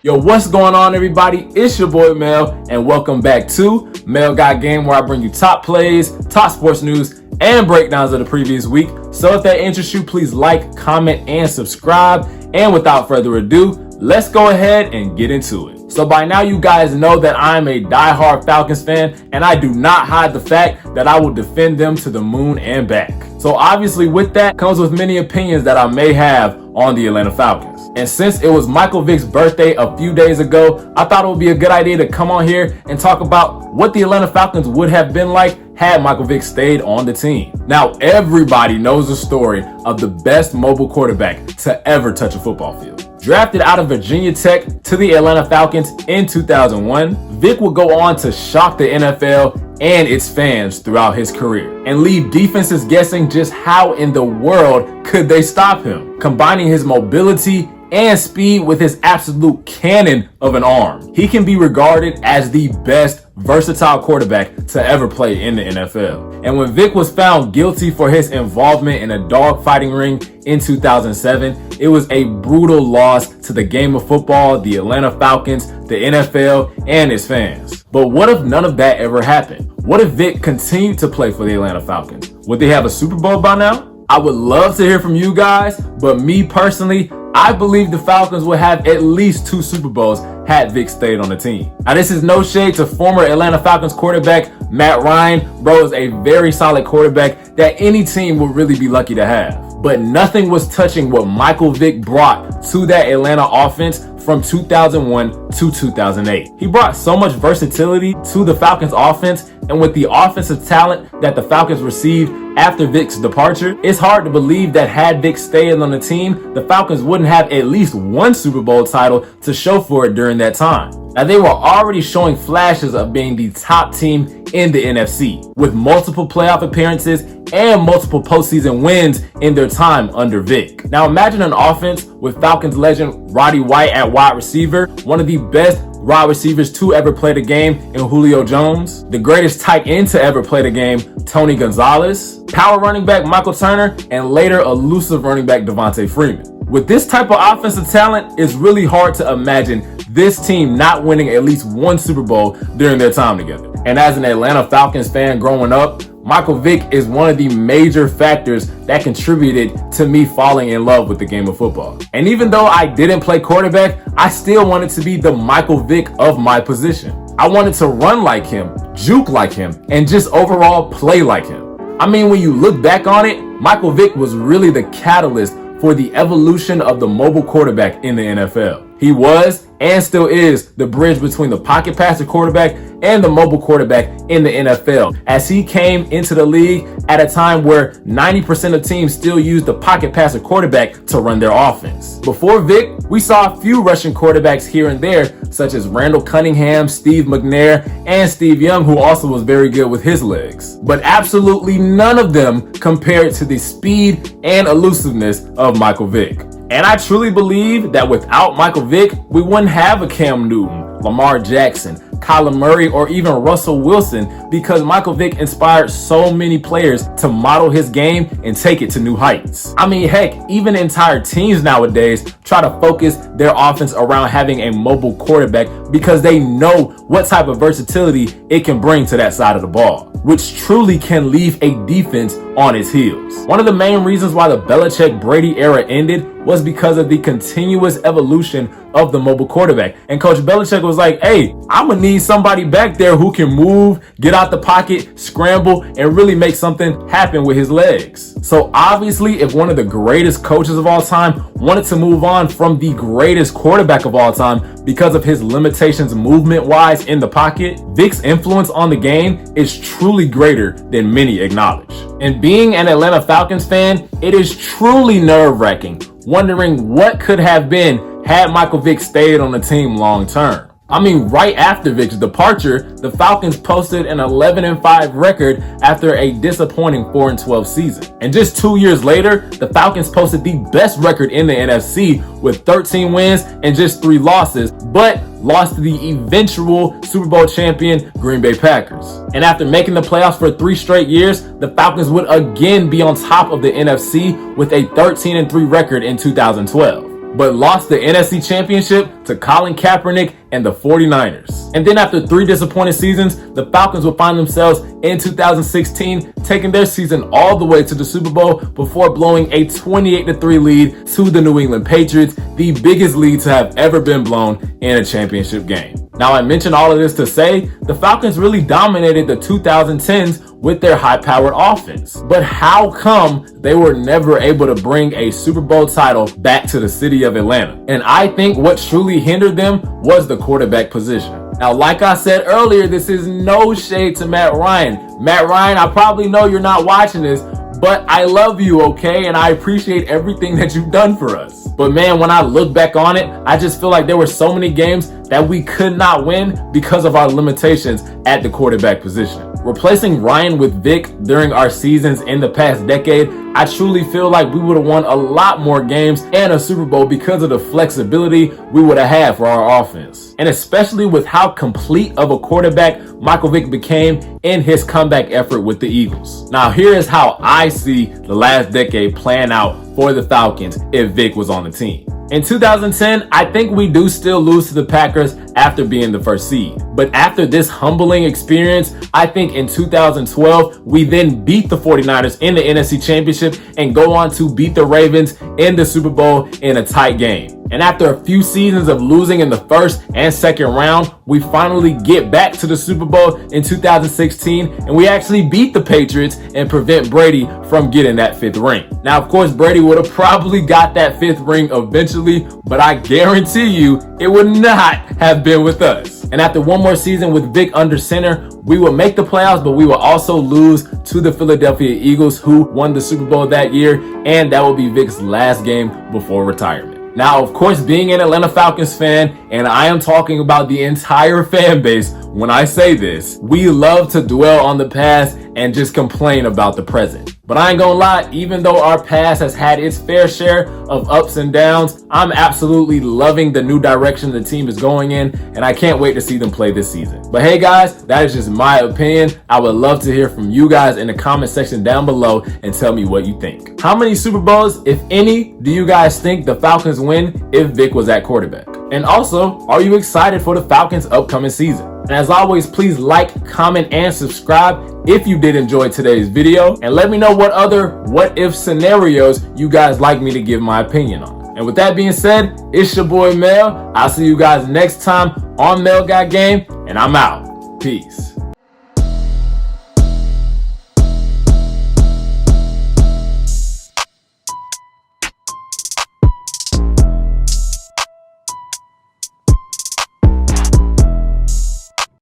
Yo, what's going on, everybody? It's your boy Mel, and welcome back to Mel Got Game, where I bring you top plays, top sports news, and breakdowns of the previous week. So if that interests you, please like, comment, and subscribe. And without further ado, let's go ahead and get into it. So by now you guys know that I'm a diehard Falcons fan, and I do not hide the fact that I will defend them to the moon and back. So obviously with that comes with many opinions that I may have on the Atlanta Falcons. And since it was Michael Vick's birthday a few days ago, I thought it would be a good idea to come on here and talk about what the Atlanta Falcons would have been like had Michael Vick stayed on the team. Now, everybody knows the story of the best mobile quarterback to ever touch a football field. Drafted out of Virginia Tech to the Atlanta Falcons in 2001, Vick would go on to shock the NFL and its fans throughout his career and leave defenses guessing just how in the world could they stop him. Combining his mobility and speed with his absolute cannon of an arm, he can be regarded as the best versatile quarterback to ever play in the NFL. And when Vick was found guilty for his involvement in a dogfighting ring in 2007, it was a brutal loss to the game of football, the Atlanta Falcons, the NFL, and its fans. But what if none of that ever happened? What if Vick continued to play for the Atlanta Falcons? Would they have a Super Bowl by now? I would love to hear from you guys, but me personally, I believe the Falcons would have at least 2 Super Bowls had Vick stayed on the team. Now, this is no shade to former Atlanta Falcons quarterback Matt Ryan. Bro is a very solid quarterback that any team would really be lucky to have. But nothing was touching what Michael Vick brought to that Atlanta offense from 2001 to 2008. He brought so much versatility to the Falcons offense, and with the offensive talent that the Falcons received after Vick's departure, it's hard to believe that had Vick stayed on the team, the Falcons wouldn't have at least 1 Super Bowl title to show for it during that time. Now, they were already showing flashes of being the top team in the NFC, with multiple playoff appearances and multiple postseason wins in their time under Vick. Now imagine an offense with Falcons legend Roddy White at wide receiver, one of the best wide receivers to ever play the game in Julio Jones, the greatest tight end to ever play the game, Tony Gonzalez, power running back Michael Turner, and later elusive running back Devontae Freeman. With this type of offensive talent, it's really hard to imagine this team not winning at least 1 Super Bowl during their time together. And as an Atlanta Falcons fan growing up, Michael Vick is one of the major factors that contributed to me falling in love with the game of football. And even though I didn't play quarterback, I still wanted to be the Michael Vick of my position. I wanted to run like him, juke like him, and just overall play like him. I mean, when you look back on it, Michael Vick was really the catalyst for the evolution of the mobile quarterback in the NFL. He was and still is the bridge between the pocket passer quarterback and the mobile quarterback in the NFL, as he came into the league at a time where 90% of teams still use the pocket passer quarterback to run their offense. Before Vick, we saw a few rushing quarterbacks here and there, such as Randall Cunningham, Steve McNair, and Steve Young, who also was very good with his legs. But absolutely none of them compared to the speed and elusiveness of Michael Vick. And I truly believe that without Michael Vick, we wouldn't have a Cam Newton, Lamar Jackson, Kyler Murray, or even Russell Wilson, because Michael Vick inspired so many players to model his game and take it to new heights. I mean, heck, even entire teams nowadays try to focus their offense around having a mobile quarterback because they know what type of versatility it can bring to that side of the ball, which truly can leave a defense on its heels. One of the main reasons why the Belichick-Brady era ended was because of the continuous evolution of the mobile quarterback. And Coach Belichick was like, hey, I'm gonna need somebody back there who can move, get out the pocket, scramble, and really make something happen with his legs. So obviously, if one of the greatest coaches of all time wanted to move on from the greatest quarterback of all time because of his limitations movement-wise in the pocket, Vick's influence on the game is truly greater than many acknowledge. And being an Atlanta Falcons fan, it is truly nerve-wracking, wondering what could have been had Michael Vick stayed on the team long term. I mean, right after Vick's departure, the Falcons posted an 11-5 record after a disappointing 4-12 season. And just 2 years later, the Falcons posted the best record in the NFC with 13 wins and just 3 losses, but lost to the eventual Super Bowl champion Green Bay Packers. And after making the playoffs for 3 straight years, the Falcons would again be on top of the NFC with a 13-3 record in 2012. but lost the NFC Championship to Colin Kaepernick and the 49ers. And then after 3 disappointing seasons, the Falcons would find themselves in 2016 taking their season all the way to the Super Bowl before blowing a 28-3 lead to the New England Patriots, the biggest lead to have ever been blown in a championship game. Now, I mentioned all of this to say the Falcons really dominated the 2010s with their high-powered offense. But how come they were never able to bring a Super Bowl title back to the city of Atlanta? And I think what truly hindered them was the quarterback position. Now, like I said earlier, this is no shade to Matt Ryan. Matt Ryan, I probably know you're not watching this, but I love you, okay? And I appreciate everything that you've done for us. But man, when I look back on it, I just feel like there were so many games that we could not win because of our limitations at the quarterback position. Replacing Ryan with Vick during our seasons in the past decade, I truly feel like we would have won a lot more games and a Super Bowl because of the flexibility we would have had for our offense. And especially with how complete of a quarterback Michael Vick became in his comeback effort with the Eagles. Now, here is how I see the last decade playing out for the Falcons if Vick was on the team. In 2010, I think we do still lose to the Packers after being the first seed. But after this humbling experience, I think in 2012, we then beat the 49ers in the NFC Championship and go on to beat the Ravens in the Super Bowl in a tight game. And after a few seasons of losing in the first and second round, we finally get back to the Super Bowl in 2016, and we actually beat the Patriots and prevent Brady from getting that 5th ring. Now, of course, Brady would have probably got that 5th ring eventually, but I guarantee you it would not have been with us. And after one more season with Vick under center, we will make the playoffs, but we will also lose to the Philadelphia Eagles, who won the Super Bowl that year, and that will be Vick's last game before retirement. Now, of course, being an Atlanta Falcons fan, and I am talking about the entire fan base when I say this, we love to dwell on the past and just complain about the present. But I ain't gonna lie, even though our past has had its fair share of ups and downs, I'm absolutely loving the new direction the team is going in, and I can't wait to see them play this season. But hey guys, that is just my opinion. I would love to hear from you guys in the comment section down below and tell me what you think. How many Super Bowls, if any, do you guys think the Falcons win if Vick was at quarterback? And also, are you excited for the Falcons' upcoming season? And as always, please like, comment, and subscribe if you did enjoy today's video. And let me know what other what-if scenarios you guys like me to give my opinion on. And with that being said, it's your boy Mel. I'll see you guys next time on Mel Got Game, and I'm out. Peace.